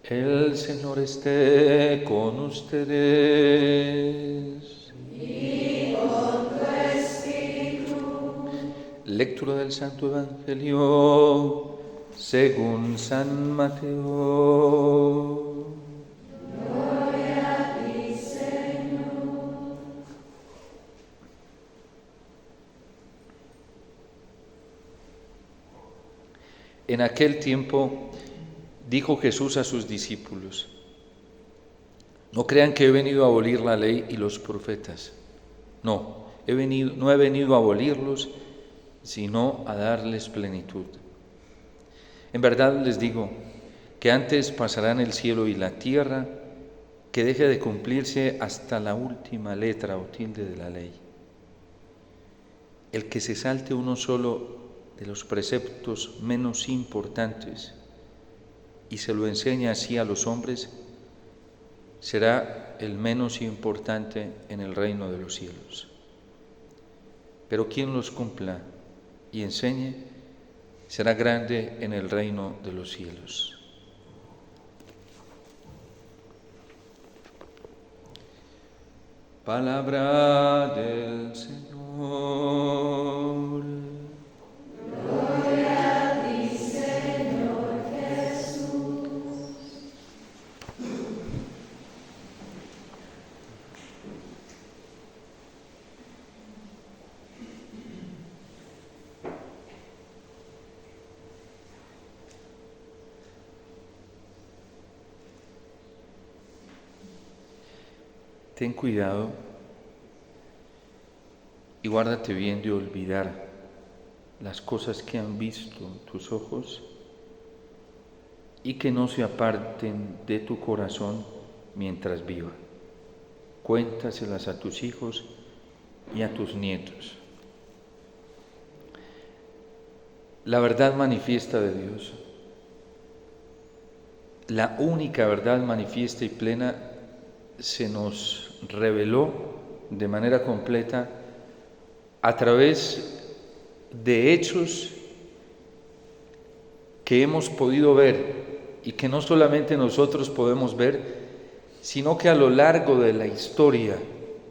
El Señor esté con ustedes. Y con tu espíritu. Lectura del Santo Evangelio según San Mateo. Gloria a ti, Señor. En aquel tiempo dijo Jesús a sus discípulos: no crean que he venido a abolir la ley y los profetas. No he venido a abolirlos, sino a darles plenitud. En verdad les digo que antes pasarán el cielo y la tierra que deje de cumplirse hasta la última letra o tilde de la ley. El que se salte uno solo de los preceptos menos importantes y se lo enseña así a los hombres, será el menos importante en el reino de los cielos. Pero quien los cumpla y enseñe, será grande en el reino de los cielos. Palabra del Señor. Gloria a ti, Señor Jesús. Ten cuidado y guárdate bien de olvidar las cosas que han visto tus ojos y que no se aparten de tu corazón mientras viva. Cuéntaselas a tus hijos y a tus nietos. La verdad manifiesta de Dios, la única verdad manifiesta y plena, se nos reveló de manera completa a través de hechos que hemos podido ver y que no solamente nosotros podemos ver, sino que a lo largo de la historia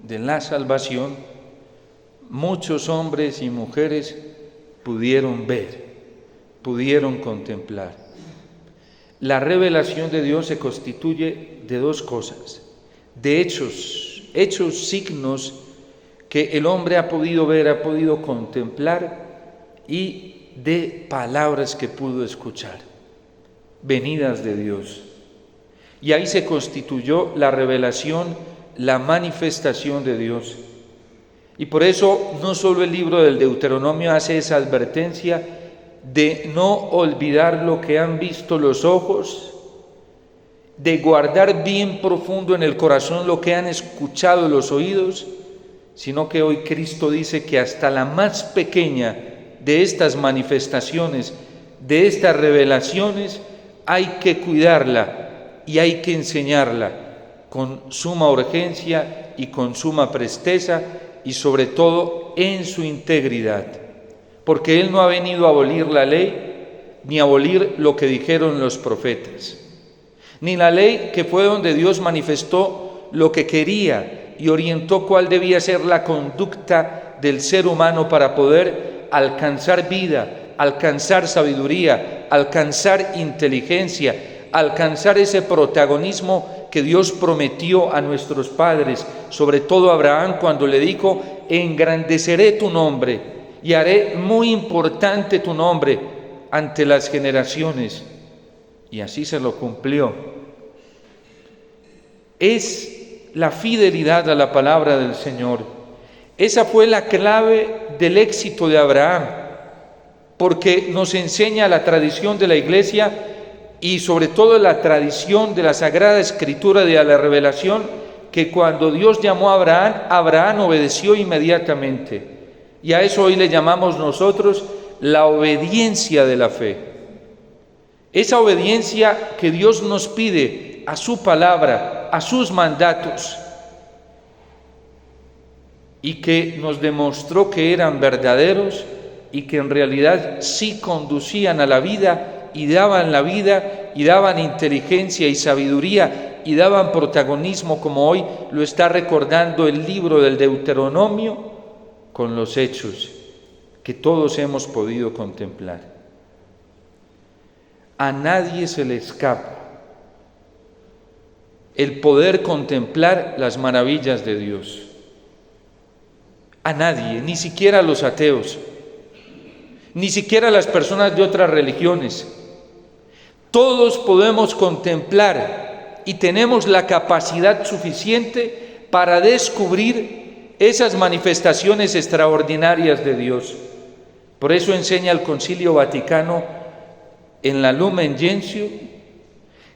de la salvación, muchos hombres y mujeres pudieron ver, pudieron contemplar. La revelación de Dios se constituye de dos cosas: de hechos, signos que el hombre ha podido ver, ha podido contemplar, y de palabras que pudo escuchar, venidas de Dios. Y ahí se constituyó la revelación, la manifestación de Dios. Y por eso no solo el libro del Deuteronomio hace esa advertencia de no olvidar lo que han visto los ojos, de guardar bien profundo en el corazón lo que han escuchado los oídos, sino que hoy Cristo dice que hasta la más pequeña de estas manifestaciones, de estas revelaciones, hay que cuidarla y hay que enseñarla con suma urgencia y con suma presteza y sobre todo en su integridad, porque Él no ha venido a abolir la ley ni a abolir lo que dijeron los profetas, ni la ley que fue donde Dios manifestó lo que quería y orientó cuál debía ser la conducta del ser humano para poder alcanzar vida, alcanzar sabiduría, alcanzar inteligencia, alcanzar ese protagonismo que Dios prometió a nuestros padres, sobre todo a Abraham cuando le dijo: engrandeceré tu nombre y haré muy importante tu nombre ante las generaciones. Y así se lo cumplió. Es la fidelidad a la palabra del Señor. Esa fue la clave del éxito de Abraham, porque nos enseña la tradición de la Iglesia y sobre todo la tradición de la Sagrada Escritura de la revelación, que cuando Dios llamó a Abraham, Abraham obedeció inmediatamente. Y a eso hoy le llamamos nosotros la obediencia de la fe. Esa obediencia que Dios nos pide a su palabra, a sus mandatos, y que nos demostró que eran verdaderos y que en realidad sí conducían a la vida y daban la vida y daban inteligencia y sabiduría y daban protagonismo, como hoy lo está recordando el libro del Deuteronomio, con los hechos que todos hemos podido contemplar. A nadie se le escapa el poder contemplar las maravillas de Dios. A nadie, ni siquiera a los ateos, ni siquiera a las personas de otras religiones. Todos podemos contemplar y tenemos la capacidad suficiente para descubrir esas manifestaciones extraordinarias de Dios. Por eso enseña el Concilio Vaticano en la Lumen Gentium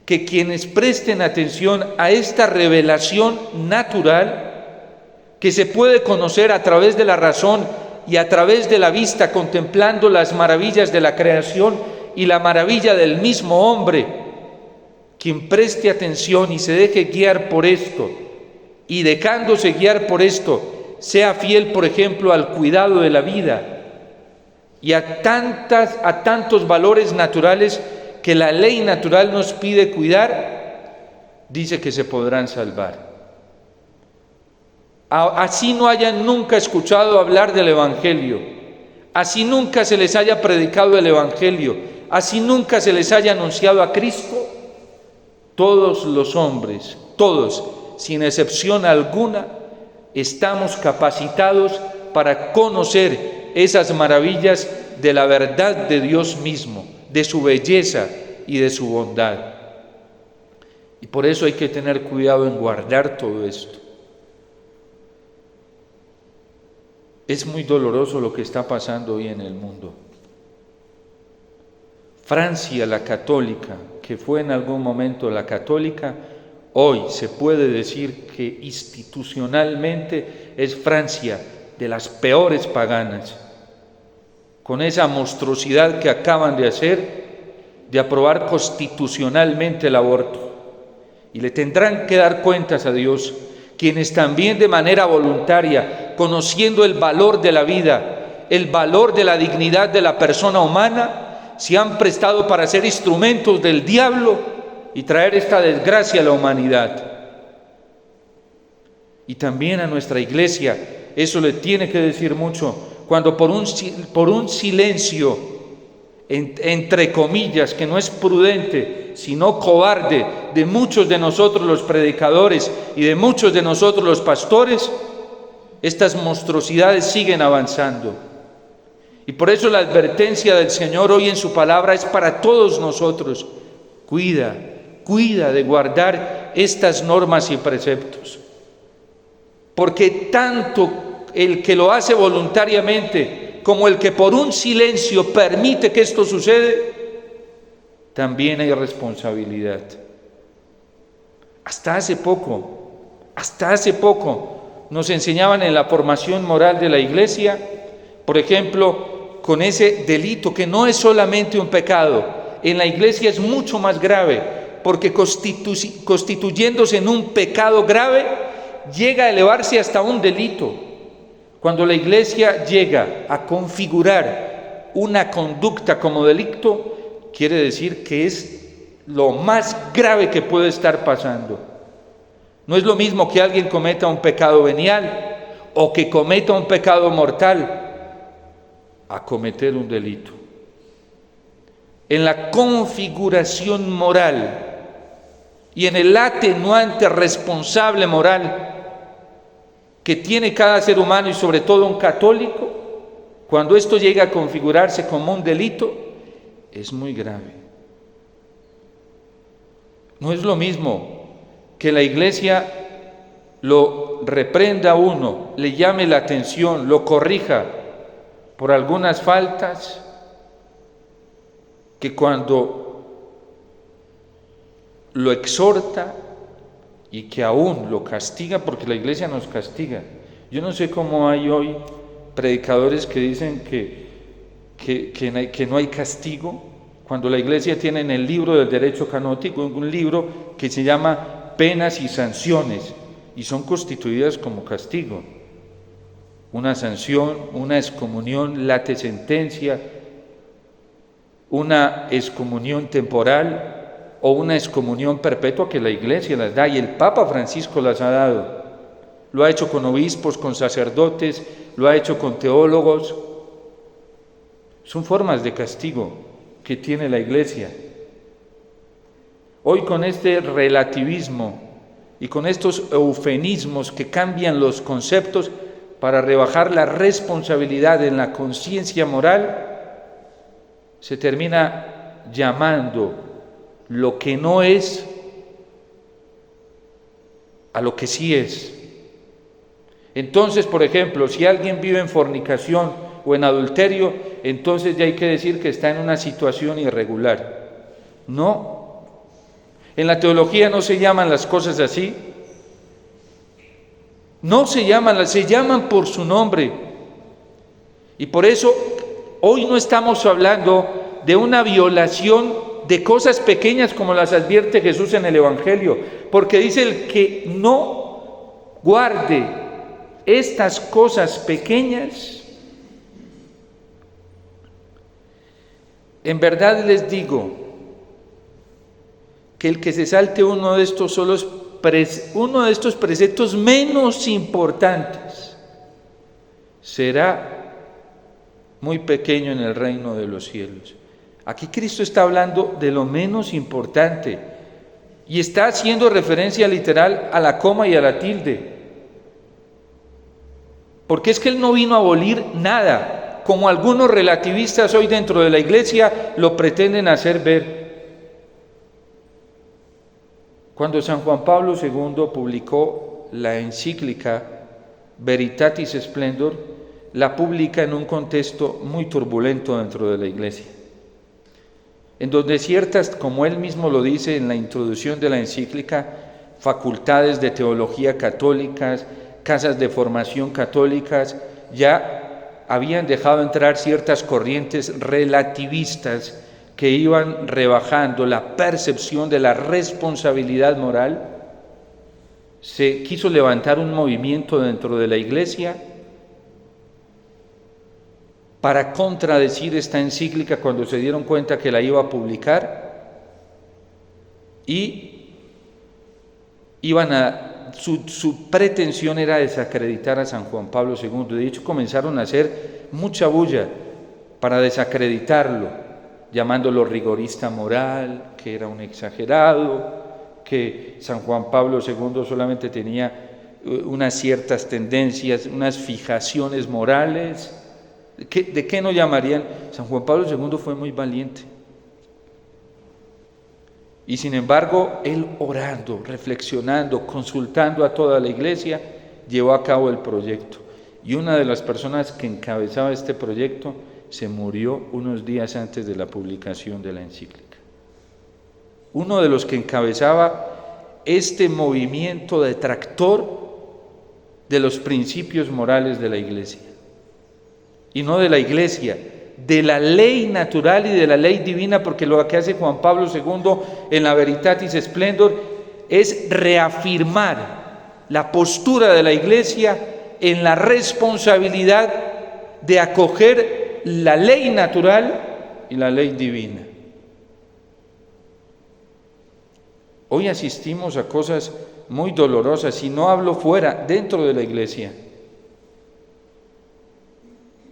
que quienes presten atención a esta revelación natural que se puede conocer a través de la razón y a través de la vista, contemplando las maravillas de la creación y la maravilla del mismo hombre, quien preste atención y se deje guiar por esto, y dejándose guiar por esto, sea fiel, por ejemplo, al cuidado de la vida y a tantos valores naturales que la ley natural nos pide cuidar, dice que se podrán salvar. Así no hayan nunca escuchado hablar del Evangelio, así nunca se les haya predicado el Evangelio, así nunca se les haya anunciado a Cristo, todos los hombres, todos, sin excepción alguna, estamos capacitados para conocer esas maravillas de la verdad de Dios mismo, de su belleza y de su bondad. Y por eso hay que tener cuidado en guardar todo esto. Es muy doloroso lo que está pasando hoy en el mundo. Francia, la católica, que fue en algún momento la católica, hoy se puede decir que institucionalmente es Francia de las peores paganas, con esa monstruosidad que acaban de hacer, de aprobar constitucionalmente el aborto. Y le tendrán que dar cuentas a Dios, quienes también de manera voluntaria, conociendo el valor de la vida, el valor de la dignidad de la persona humana, se han prestado para ser instrumentos del diablo y traer esta desgracia a la humanidad. Y también a nuestra iglesia, eso le tiene que decir mucho, cuando por un silencio, entre comillas, que no es prudente, sino cobarde, de muchos de nosotros los predicadores y de muchos de nosotros los pastores, estas monstruosidades siguen avanzando. Y por eso la advertencia del Señor hoy en su palabra es para todos nosotros. Cuida de guardar estas normas y preceptos. Porque tanto el que lo hace voluntariamente como el que por un silencio permite que esto sucede, también hay responsabilidad. Hasta hace poco nos enseñaban en la formación moral de la iglesia, por ejemplo, con ese delito que no es solamente un pecado, en la iglesia es mucho más grave, porque constituyéndose en un pecado grave, llega a elevarse hasta un delito. Cuando la iglesia llega a configurar una conducta como delito, quiere decir que es lo más grave que puede estar pasando. No es lo mismo que alguien cometa un pecado venial o que cometa un pecado mortal a cometer un delito. En la configuración moral y en el atenuante responsable moral que tiene cada ser humano y sobre todo un católico, cuando esto llega a configurarse como un delito, es muy grave. No es lo mismo que la iglesia lo reprenda a uno, le llame la atención, lo corrija por algunas faltas, que cuando lo exhorta y que aún lo castiga, porque la iglesia nos castiga. Yo no sé cómo hay hoy predicadores que dicen que no hay castigo, cuando la iglesia tiene en el libro del derecho canónico un libro que se llama Penas y Sanciones, y son constituidas como castigo. Una sanción, una excomunión, late sentencia, una excomunión temporal o una excomunión perpetua que la Iglesia las da, y el Papa Francisco las ha dado. Lo ha hecho con obispos, con sacerdotes, lo ha hecho con teólogos. Son formas de castigo que tiene la Iglesia. Hoy, con este relativismo y con estos eufemismos que cambian los conceptos para rebajar la responsabilidad en la conciencia moral, se termina llamando lo que no es a lo que sí es. Entonces, por ejemplo, si alguien vive en fornicación o en adulterio, entonces ya hay que decir que está en una situación irregular. No. En la teología no se llaman las cosas así. No se llaman, se llaman por su nombre. Y por eso hoy no estamos hablando de una violación de cosas pequeñas como las advierte Jesús en el Evangelio, porque dice: el que no guarde estas cosas pequeñas, en verdad les digo que el que se salte uno de estos preceptos menos importantes será muy pequeño en el reino de los cielos. Aquí Cristo está hablando de lo menos importante y está haciendo referencia literal a la coma y a la tilde. Porque es que Él no vino a abolir nada, como algunos relativistas hoy dentro de la Iglesia lo pretenden hacer ver. Cuando San Juan Pablo II publicó la encíclica Veritatis Splendor, la publica en un contexto muy turbulento dentro de la Iglesia, en donde ciertas, como él mismo lo dice en la introducción de la encíclica, facultades de teología católicas, casas de formación católicas, ya habían dejado entrar ciertas corrientes relativistas que iban rebajando la percepción de la responsabilidad moral. Se quiso levantar un movimiento dentro de la Iglesia para contradecir esta encíclica cuando se dieron cuenta que la iba a publicar, y su pretensión era desacreditar a San Juan Pablo II. De hecho, comenzaron a hacer mucha bulla para desacreditarlo, llamándolo rigorista moral, que era un exagerado, que San Juan Pablo II solamente tenía unas ciertas tendencias, unas fijaciones morales. ¿De qué no llamarían? San Juan Pablo II fue muy valiente. Y sin embargo, él orando, reflexionando, consultando a toda la Iglesia, llevó a cabo el proyecto. Y una de las personas que encabezaba este proyecto se murió unos días antes de la publicación de la encíclica. Uno de los que encabezaba este movimiento detractor de los principios morales de la Iglesia. Y no de la Iglesia, de la ley natural y de la ley divina, porque lo que hace Juan Pablo II en la Veritatis Splendor es reafirmar la postura de la Iglesia en la responsabilidad de acoger la ley natural y la ley divina. Hoy asistimos a cosas muy dolorosas, y no hablo fuera, dentro de la Iglesia.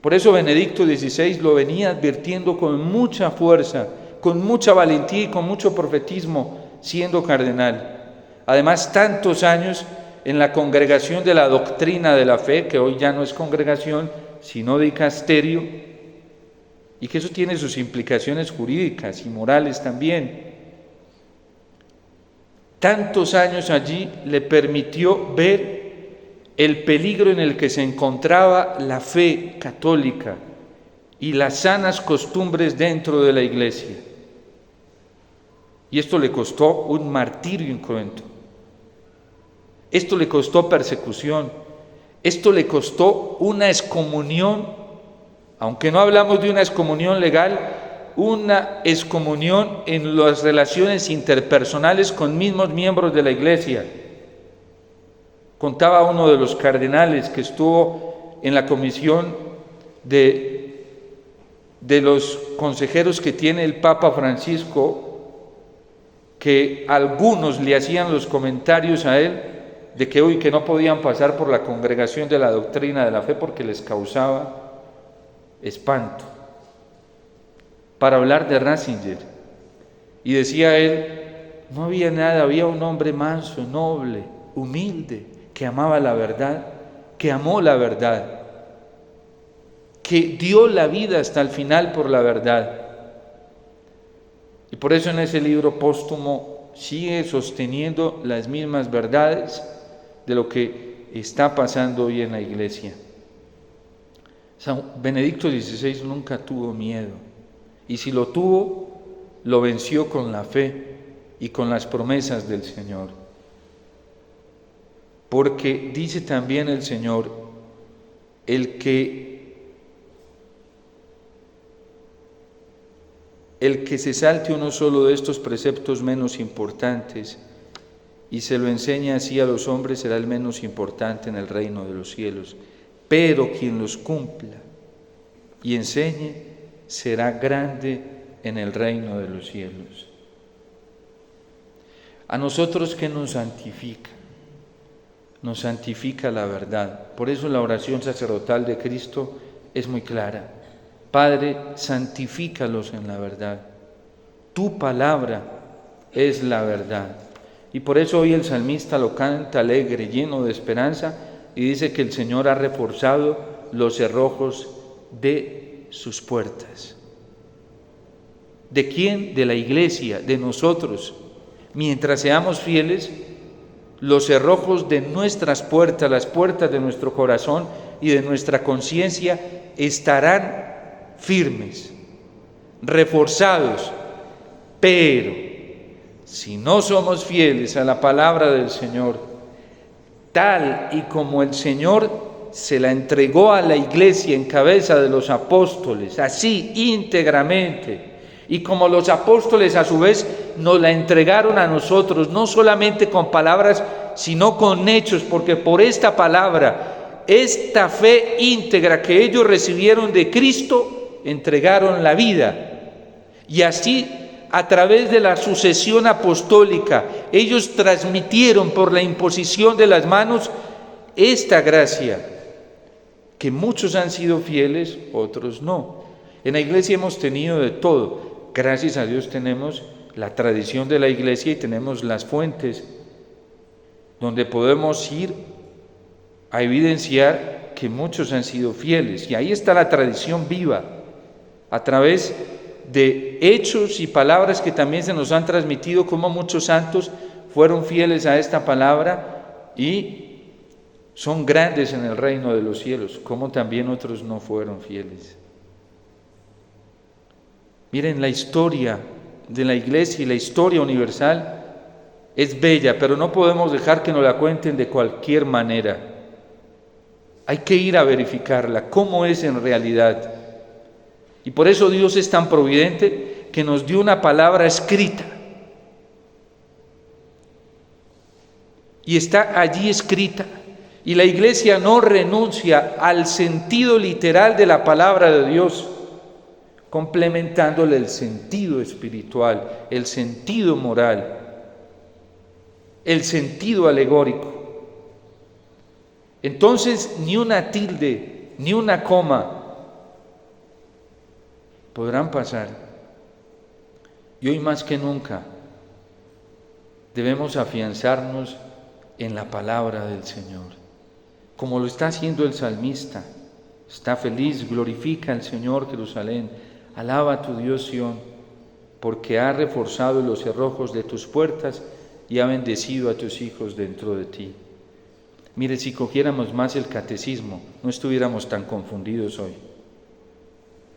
Por eso Benedicto XVI lo venía advirtiendo con mucha fuerza, con mucha valentía y con mucho profetismo, siendo cardenal. Además, tantos años en la Congregación de la Doctrina de la Fe, que hoy ya no es congregación, sino dicasterio, y que eso tiene sus implicaciones jurídicas y morales también. Tantos años allí le permitió ver el peligro en el que se encontraba la fe católica y las sanas costumbres dentro de la Iglesia. Y esto le costó un martirio incruento. Esto le costó persecución. Esto le costó una excomunión, aunque no hablamos de una excomunión legal, una excomunión en las relaciones interpersonales con mismos miembros de la Iglesia. Contaba uno de los cardenales que estuvo en la comisión de de los consejeros que tiene el Papa Francisco, que algunos le hacían los comentarios a él de que no podían pasar por la congregación de la doctrina de la fe porque les causaba espanto, para hablar de Ratzinger. Y decía él, no había nada, había un hombre manso, noble, humilde, que amaba la verdad, que amó la verdad, que dio la vida hasta el final por la verdad. Y por eso en ese libro póstumo sigue sosteniendo las mismas verdades de lo que está pasando hoy en la iglesia. San Benedicto XVI nunca tuvo miedo, y si lo tuvo, lo venció con la fe y con las promesas del Señor. Porque dice también el Señor, el que se salte uno solo de estos preceptos menos importantes y se lo enseña así a los hombres será el menos importante en el reino de los cielos. Pero quien los cumpla y enseñe será grande en el reino de los cielos. A nosotros, ¿qué nos santifica? Nos santifica la verdad. Por eso la oración sacerdotal de Cristo es muy clara. Padre, santifícalos en la verdad. Tu palabra es la verdad. Y por eso hoy el salmista lo canta alegre, lleno de esperanza, y dice que el Señor ha reforzado los cerrojos de sus puertas. ¿De quién? De la iglesia, de nosotros. Mientras seamos fieles, los cerrojos de nuestras puertas, las puertas de nuestro corazón y de nuestra conciencia estarán firmes, reforzados. Pero si no somos fieles a la palabra del Señor, tal y como el Señor se la entregó a la iglesia en cabeza de los apóstoles, así íntegramente, y como los apóstoles a su vez nos la entregaron a nosotros, no solamente con palabras, sino con hechos, porque por esta palabra, esta fe íntegra que ellos recibieron de Cristo, entregaron la vida. Y así, a través de la sucesión apostólica, ellos transmitieron por la imposición de las manos esta gracia, que muchos han sido fieles, otros no. En la iglesia hemos tenido de todo. Gracias a Dios tenemos la tradición de la iglesia y tenemos las fuentes donde podemos ir a evidenciar que muchos han sido fieles. Y ahí está la tradición viva, a través de hechos y palabras que también se nos han transmitido, como muchos santos fueron fieles a esta palabra y son grandes en el reino de los cielos, como también otros no fueron fieles. Miren, la historia de la iglesia y la historia universal es bella, pero no podemos dejar que nos la cuenten de cualquier manera. Hay que ir a verificarla, cómo es en realidad. Y por eso Dios es tan providente que nos dio una palabra escrita. Y está allí escrita. Y la iglesia no renuncia al sentido literal de la palabra de Dios, complementándole el sentido espiritual, el sentido moral, el sentido alegórico. Entonces, ni una tilde, ni una coma podrán pasar. Y hoy más que nunca debemos afianzarnos en la palabra del Señor, como lo está haciendo el salmista. Está feliz, glorifica al Señor Jerusalén, alaba a tu Dios Sión, porque ha reforzado los cerrojos de tus puertas y ha bendecido a tus hijos dentro de ti. Mire, si cogiéramos más el catecismo, no estuviéramos tan confundidos hoy,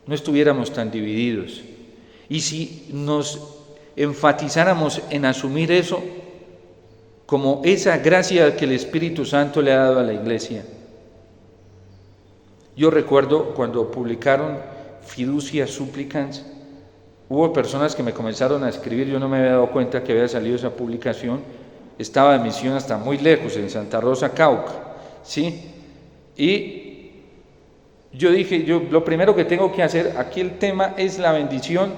no estuviéramos tan divididos. Y si nos enfatizáramos en asumir eso como esa gracia que el Espíritu Santo le ha dado a la iglesia. Yo recuerdo cuando publicaron Fiducia Supplicans, hubo personas que me comenzaron a escribir, yo no me había dado cuenta que había salido esa publicación, estaba de misión hasta muy lejos, en Santa Rosa, Cauca, ¿sí? Y Yo dije, lo primero que tengo que hacer, aquí el tema es la bendición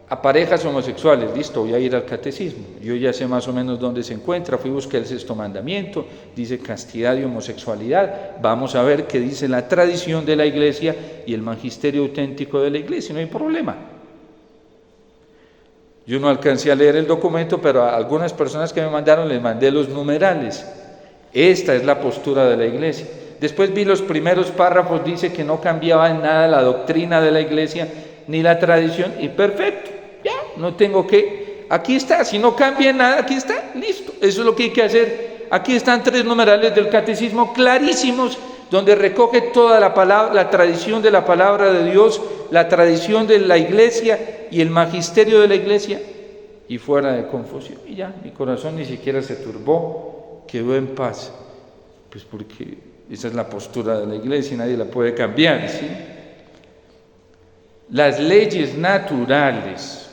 a parejas homosexuales. Listo, voy a ir al catecismo. Yo ya sé más o menos dónde se encuentra, fui a buscar el 6º mandamiento, dice castidad y homosexualidad. Vamos a ver qué dice la tradición de la Iglesia y el magisterio auténtico de la Iglesia, no hay problema. Yo no alcancé a leer el documento, pero a algunas personas que me mandaron les mandé los numerales. Esta es la postura de la Iglesia. Después vi los primeros párrafos, dice que no cambiaba en nada la doctrina de la Iglesia ni la tradición, y perfecto, ya, no tengo que, aquí está, si no cambia en nada, aquí está, listo, eso es lo que hay que hacer. Aquí están 3 numerales del catecismo clarísimos, donde recoge toda la palabra, la tradición de la palabra de Dios, la tradición de la Iglesia y el magisterio de la Iglesia, y fuera de confusión. Y ya, mi corazón ni siquiera se turbó, quedó en paz, pues porque esa es la postura de la Iglesia y nadie la puede cambiar, ¿sí? Las leyes naturales,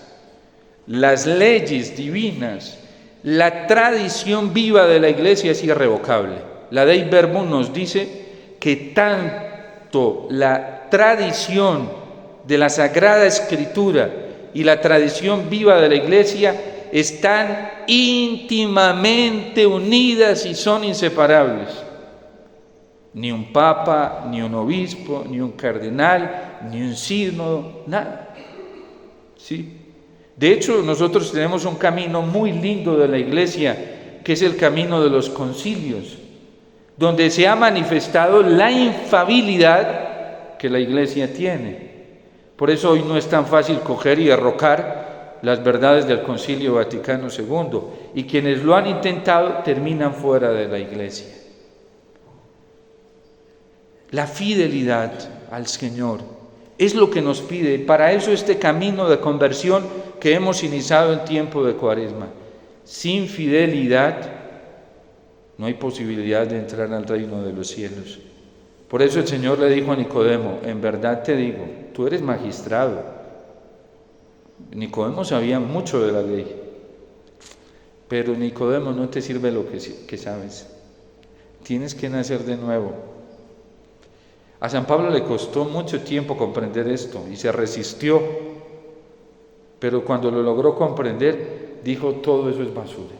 las leyes divinas, la tradición viva de la Iglesia es irrevocable. La Dei Verbum nos dice que tanto la tradición de la Sagrada Escritura y la tradición viva de la Iglesia están íntimamente unidas y son inseparables. Ni un papa, ni un obispo, ni un cardenal, ni un sínodo, nada. ¿Sí? De hecho, nosotros tenemos un camino muy lindo de la Iglesia, que es el camino de los concilios, donde se ha manifestado la infalibilidad que la Iglesia tiene. Por eso hoy no es tan fácil coger y derrocar las verdades del Concilio Vaticano II, y quienes lo han intentado terminan fuera de la Iglesia. La fidelidad al Señor es lo que nos pide. Para eso este camino de conversión que hemos iniciado en tiempo de Cuaresma. Sin fidelidad no hay posibilidad de entrar al reino de los cielos. Por eso el Señor le dijo a Nicodemo: en verdad te digo, tú eres magistrado. Nicodemo sabía mucho de la ley, pero Nicodemo, no te sirve lo que sabes. Tienes que nacer de nuevo. A San Pablo le costó mucho tiempo comprender esto y se resistió, pero cuando lo logró comprender, dijo: todo eso es basura.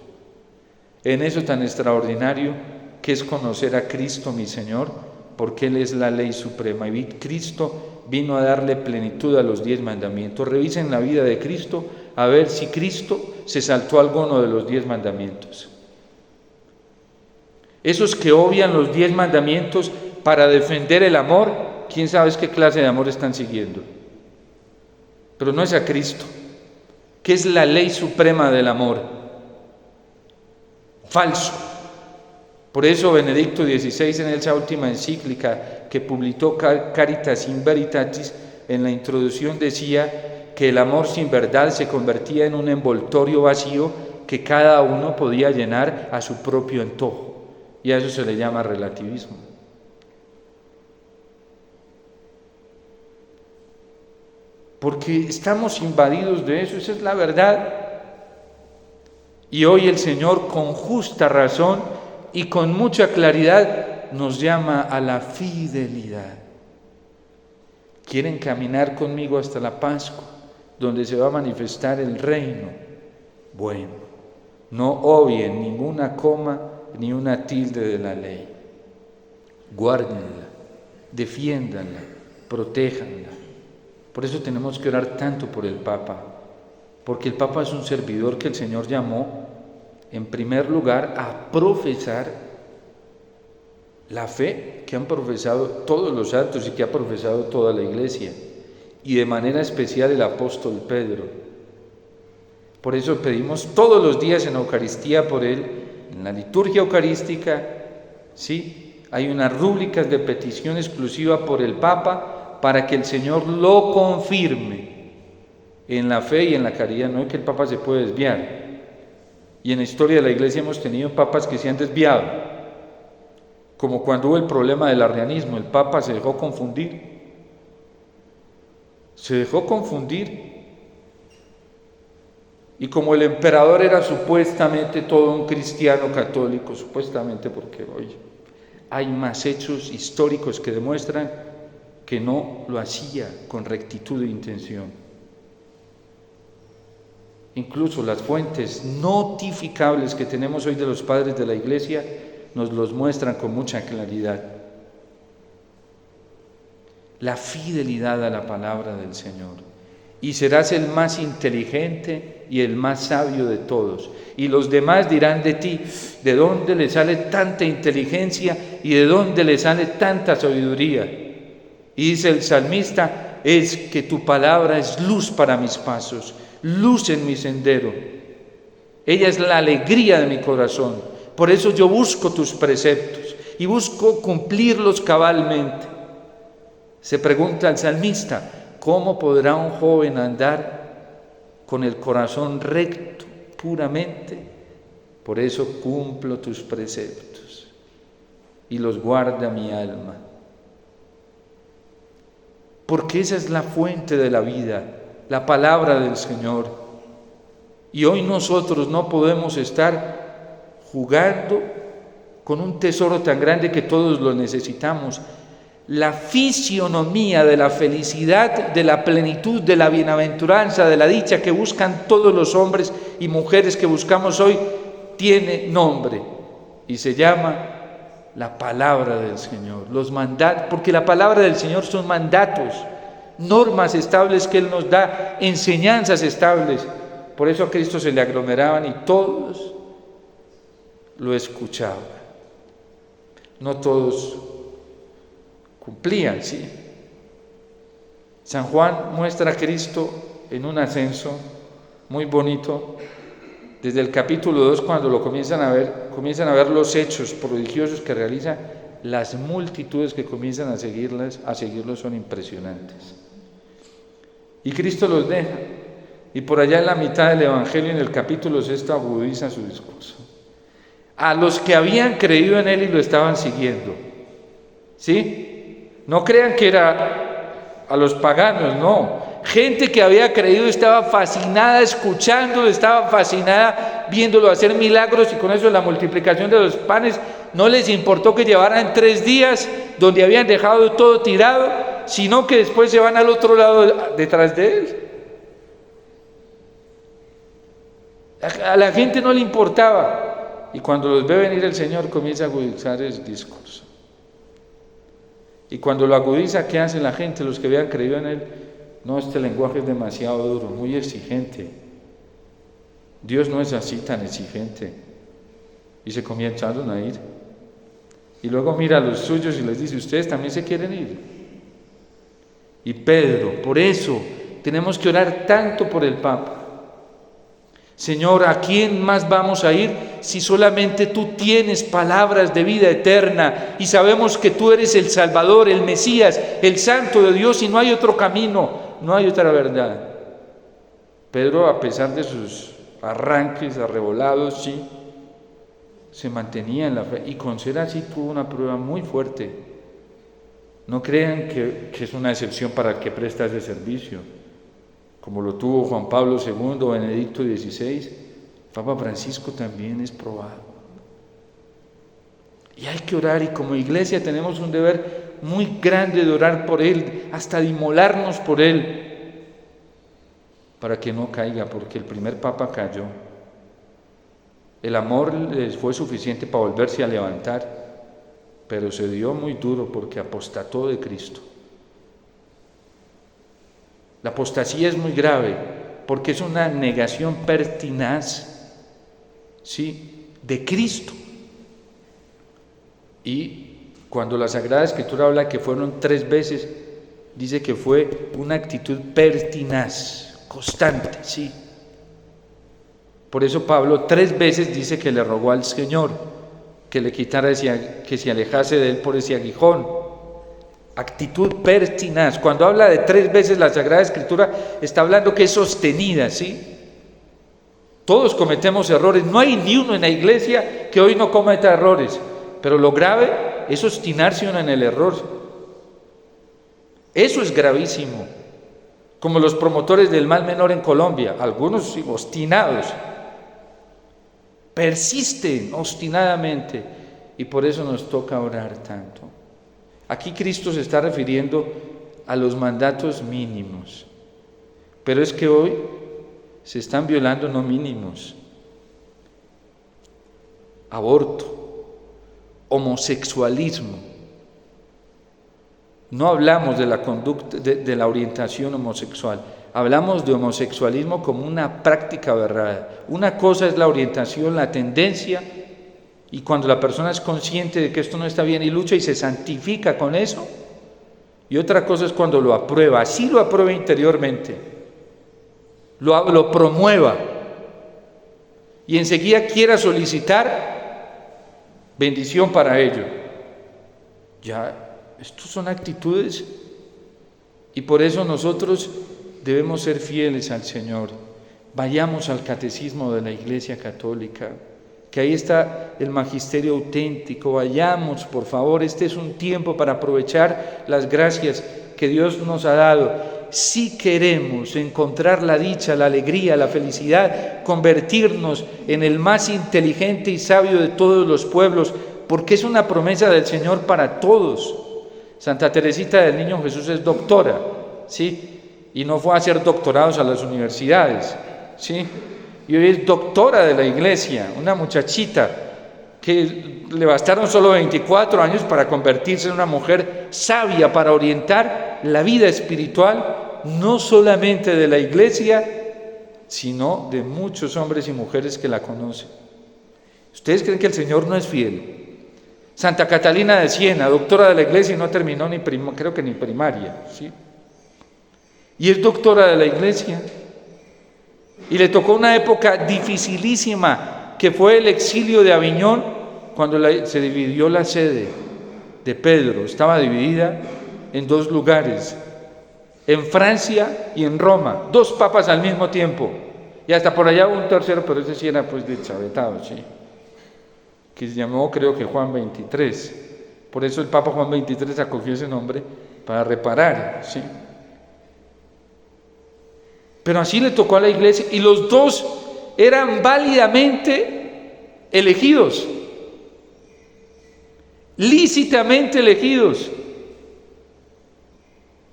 En eso tan extraordinario que es conocer a Cristo mi Señor, porque Él es la ley suprema, y Cristo vino a darle plenitud a los 10 mandamientos. Revisen la vida de Cristo a ver si Cristo se saltó alguno de los 10 mandamientos. Esos que obvian los 10 mandamientos para defender el amor, quién sabe qué clase de amor están siguiendo. Pero no es a Cristo, que es la ley suprema del amor. Falso. Por eso Benedicto XVI, en esa última encíclica que publicó Caritas in Veritatis, en la introducción decía que el amor sin verdad se convertía en un envoltorio vacío que cada uno podía llenar a su propio antojo, y a eso se le llama relativismo. Porque estamos invadidos de eso, esa es la verdad. Y hoy el Señor, con justa razón y con mucha claridad, nos llama a la fidelidad. ¿Quieren caminar conmigo hasta la Pascua, donde se va a manifestar el reino? Bueno, no obvien ninguna coma ni una tilde de la ley. Guárdenla, defiéndanla, protéjanla. Por eso tenemos que orar tanto por el Papa, porque el Papa es un servidor que el Señor llamó, en primer lugar, a profesar la fe que han profesado todos los santos y que ha profesado toda la Iglesia, y de manera especial el apóstol Pedro. Por eso pedimos todos los días en Eucaristía por él, en la liturgia eucarística, ¿sí? Hay unas rúbricas de petición exclusiva por el Papa, para que el Señor lo confirme en la fe y en la caridad. No es que el Papa se puede desviar. Y en la historia de la Iglesia hemos tenido papas que se han desviado, como cuando hubo el problema del arrianismo, el Papa se dejó confundir. Se dejó confundir. Y como el emperador era supuestamente todo un cristiano católico, supuestamente, porque oye, hay más hechos históricos que demuestran que no lo hacía con rectitud de intención. Incluso las fuentes notificables que tenemos hoy de los padres de la Iglesia nos los muestran con mucha claridad. La fidelidad a la palabra del Señor. Y serás el más inteligente y el más sabio de todos. Y los demás dirán de ti, ¿de dónde le sale tanta inteligencia y de dónde le sale tanta sabiduría? Y dice el salmista, es que tu palabra es luz para mis pasos, luz en mi sendero. Ella es la alegría de mi corazón. Por eso yo busco tus preceptos y busco cumplirlos cabalmente. Se pregunta el salmista, ¿cómo podrá un joven andar con el corazón recto, puramente? Por eso cumplo tus preceptos y los guarda mi alma. Porque esa es la fuente de la vida, la palabra del Señor. Y hoy nosotros no podemos estar jugando con un tesoro tan grande que todos lo necesitamos. La fisionomía de la felicidad, de la plenitud, de la bienaventuranza, de la dicha que buscan todos los hombres y mujeres que buscamos hoy, tiene nombre y se llama la palabra del Señor. Los mandatos, porque la palabra del Señor son mandatos, normas estables que Él nos da, enseñanzas estables. Por eso a Cristo se le aglomeraban y todos lo escuchaban. No todos cumplían, ¿sí? San Juan muestra a Cristo en un ascenso muy bonito. Desde el capítulo 2, cuando lo comienzan a ver los hechos prodigiosos que realiza, las multitudes que comienzan a seguirlo son impresionantes. Y Cristo los deja, y por allá en la mitad del Evangelio, en el capítulo 6, agudiza su discurso. A los que habían creído en Él y lo estaban siguiendo, ¿sí? No crean que era a los paganos, no. Gente que había creído estaba fascinada escuchándolo, estaba fascinada viéndolo hacer milagros, y con eso la multiplicación de los panes no les importó que llevaran 3 días donde habían dejado todo tirado, sino que después se van al otro lado detrás de Él. A la gente no le importaba, y cuando los ve venir el Señor comienza a agudizar el discurso. Y cuando lo agudiza, ¿qué hace la gente? Los que habían creído en Él, no, este lenguaje es demasiado duro, muy exigente. Dios no es así tan exigente. Y se comienzan a ir. Y luego mira a los suyos y les dice, ¿ustedes también se quieren ir? Y Pedro, por eso tenemos que orar tanto por el Papa. Señor, ¿a quién más vamos a ir si solamente tú tienes palabras de vida eterna y sabemos que tú eres el Salvador, el Mesías, el Santo de Dios, y no hay otro camino, no hay otra verdad? Pedro, a pesar de sus arranques arrebolados, sí, se mantenía en la fe, y con ser así tuvo una prueba muy fuerte. No crean que es una excepción para el que presta ese servicio, como lo tuvo Juan Pablo II, Benedicto XVI, Papa Francisco también es probado. Y hay que orar, y como iglesia tenemos un deber muy grande de orar por él, hasta de inmolarnos por él, para que no caiga, porque el primer Papa cayó. El amor les fue suficiente para volverse a levantar, pero se dio muy duro porque apostató de Cristo. La apostasía es muy grave porque es una negación pertinaz, ¿sí?, de Cristo. Y cuando la Sagrada Escritura habla que fueron 3 veces, dice que fue una actitud pertinaz, constante, ¿sí? Por eso Pablo 3 veces dice que le rogó al Señor que le quitara que se alejase de él por ese aguijón. Actitud pertinaz. Cuando habla de 3 veces la Sagrada Escritura, está hablando que es sostenida, ¿sí? Todos cometemos errores, no hay ni uno en la iglesia que hoy no cometa errores, pero lo grave es obstinarse uno en el error. Eso es gravísimo. Como los promotores del mal menor en Colombia, algunos obstinados, persisten obstinadamente, y por eso nos toca orar tanto. Aquí Cristo se está refiriendo a los mandatos mínimos. Pero es que hoy se están violando no mínimos. Aborto, homosexualismo. No hablamos de la conducta, de la orientación homosexual. Hablamos de homosexualismo como una práctica aberrada. Una cosa es la orientación, la tendencia, y cuando la persona es consciente de que esto no está bien y lucha y se santifica con eso. Y otra cosa es cuando lo aprueba, así lo aprueba interiormente, lo promueva y enseguida quiera solicitar bendición para ello. Ya, estos son actitudes y por eso nosotros debemos ser fieles al Señor. Vayamos al catecismo de la Iglesia Católica, que ahí está el magisterio auténtico. Vayamos, por favor, este es un tiempo para aprovechar las gracias que Dios nos ha dado. Si queremos encontrar la dicha, la alegría, la felicidad, convertirnos en el más inteligente y sabio de todos los pueblos, porque es una promesa del Señor para todos. Santa Teresita del Niño Jesús es doctora, ¿sí? Y no fue a hacer doctorados a las universidades, ¿sí? Y hoy es doctora de la Iglesia, una muchachita que le bastaron solo 24 años para convertirse en una mujer sabia para orientar la vida espiritual, no solamente de la Iglesia, sino de muchos hombres y mujeres que la conocen. ¿Ustedes creen que el Señor no es fiel? Santa Catalina de Siena, doctora de la Iglesia, y no terminó creo que ni primaria, ¿sí? Y es doctora de la Iglesia. Y le tocó una época dificilísima, que fue el exilio de Aviñón, cuando se dividió la sede de Pedro. Estaba dividida en dos lugares, en Francia y en Roma, dos papas al mismo tiempo. Y hasta por allá un tercero, pero ese sí era pues de chavetado, ¿sí? Que se llamó, creo que Juan XXIII. Por eso el Papa Juan XXIII acogió ese nombre, para reparar, ¿sí? Pero así le tocó a la Iglesia, y los dos eran válidamente elegidos, lícitamente elegidos.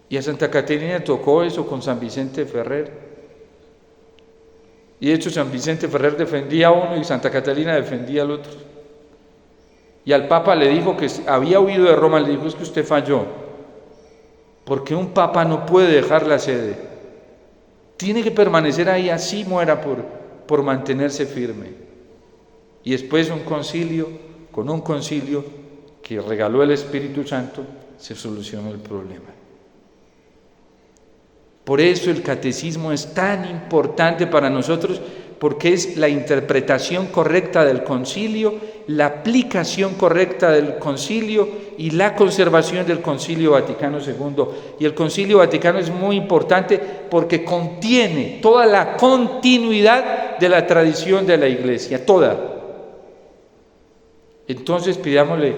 Y a Santa Caterina tocó eso con San Vicente Ferrer. Y de hecho San Vicente Ferrer defendía a uno y Santa Catalina defendía al otro. Y al Papa le dijo que había huido de Roma, le dijo: es que usted falló, porque un Papa no puede dejar la sede, tiene que permanecer ahí, así muera por mantenerse firme. Y después con un concilio que regaló el Espíritu Santo, se solucionó el problema. Por eso el catecismo es tan importante para nosotros, porque es la interpretación correcta del concilio, la aplicación correcta del concilio y la conservación del Concilio Vaticano II. Y el Concilio Vaticano es muy importante porque contiene toda la continuidad de la tradición de la Iglesia, toda. Entonces pidámosle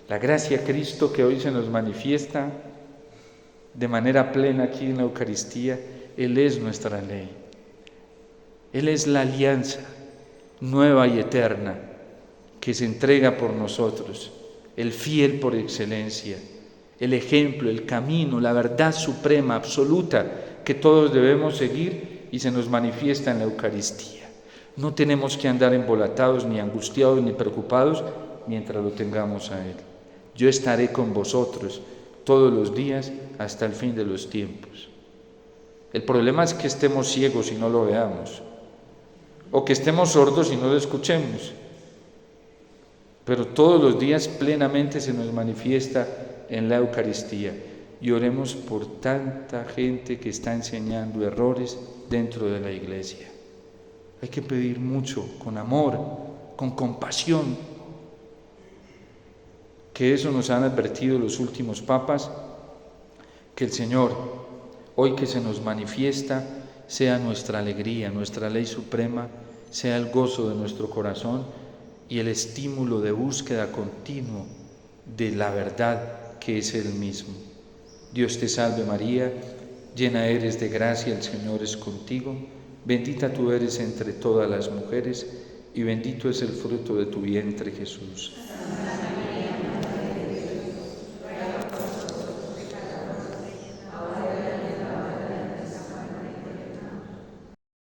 la gracia a Cristo que hoy se nos manifiesta de manera plena aquí en la Eucaristía. Él es nuestra ley. Él es la alianza nueva y eterna que se entrega por nosotros, el fiel por excelencia, el ejemplo, el camino, la verdad suprema, absoluta, que todos debemos seguir y se nos manifiesta en la Eucaristía. No tenemos que andar embolatados, ni angustiados, ni preocupados mientras lo tengamos a Él. Yo estaré con vosotros todos los días hasta el fin de los tiempos. El problema es que estemos ciegos y no lo veamos, o que estemos sordos y no lo escuchemos. Pero todos los días plenamente se nos manifiesta en la Eucaristía. Y oremos por tanta gente que está enseñando errores dentro de la Iglesia. Hay que pedir mucho, con amor, con compasión, que eso nos han advertido los últimos papas, que el Señor, hoy que se nos manifiesta, sea nuestra alegría, nuestra ley suprema, sea el gozo de nuestro corazón y el estímulo de búsqueda continuo de la verdad que es Él mismo. Dios te salve María, llena eres de gracia, el Señor es contigo, bendita tú eres entre todas las mujeres y bendito es el fruto de tu vientre Jesús.